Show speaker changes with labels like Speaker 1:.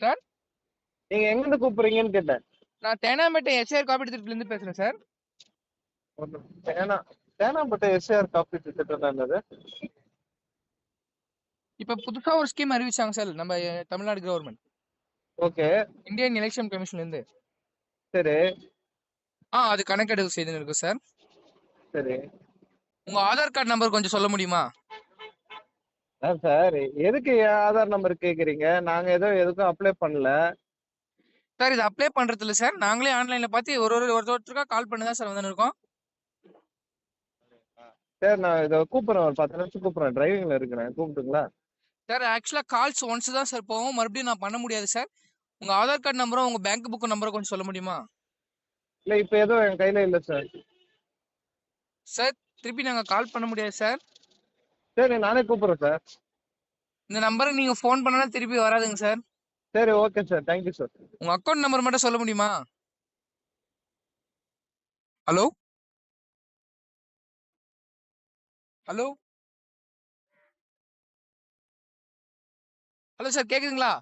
Speaker 1: Sir
Speaker 2: நீங்க எங்க இருந்து கூப்பிடுறீங்கன்னு கேட்டேன்.
Speaker 1: நான் தேனாம்பேட்டை எஸ்ஆர் காப்பீட்டு திட்டத்திலிருந்து பேசுறேன் சார்.
Speaker 2: தேனாம்பேட்டை எஸ்ஆர் காப்பீட்டு திட்டம் தான் என்னது?
Speaker 1: இப்ப புதுசா ஒரு ஸ்கீம் அறிவிச்சாங்க சார் நம்ம Tamil Nadu government,
Speaker 2: okay,
Speaker 1: Indian election கமிஷன்ல இருந்து.
Speaker 2: சரி
Speaker 1: அது கணக்கெடுப்பு செய்து இருக்கு சார்.
Speaker 2: சரி.
Speaker 1: உங்க ஆதார் கார்டு நம்பர் கொஞ்சம் சொல்ல முடியுமா?
Speaker 2: சார் எதுக்கு என் ஆதார் நம்பர் கேக்குறீங்க? நாங்க எதுக்கும் அப்ளை பண்ணல
Speaker 1: சார். இது அப்ளை பண்றது இல்ல சார், நாங்களே ஆன்லைன்ல பார்த்து ஒருத்தருக்கா கால் பண்ணி தான் சார் வந்து இருக்கோம்.
Speaker 2: சார். நான் இதை கூப்பிடுறேன், ஒரு 10 நிமிஷம் கூப்பிடுறேன், டிரைவிங்ல இருக்கிறேன், கூப்பிட்டுங்களா?
Speaker 1: சார் ஆக்சுவலா கால்ஸ் ஒன்ஸ் தான் சார் போகும், மறுபடியும் நான் பண்ண முடியாது சார். உங்க ஆதார் கார்டு நம்பரும் உங்க பேங்க் புக் நம்பரும் கொஞ்சம் சொல்ல முடியுமா?
Speaker 2: இல்ல, இப்ப எதுவும் என் கையில இல்ல சார்.
Speaker 1: சார் திருப்பி நாங்க கால் பண்ண முடியாது சார்.
Speaker 2: சரி, நானே கூப்பிடுறேன் சார்.
Speaker 1: இந்த நம்பருக்கு நீங்க ஃபோன் பண்ணா திருப்பி வராதுங்க சார்.
Speaker 2: சரி, ஓகே சார், தேங்க்யூ சார்.
Speaker 1: உங்க அக்கௌண்ட் நம்பர் மட்டும் சொல்ல முடியுமா? ஹலோ ஹலோ ஹலோ சார், கேக்குதுங்களா?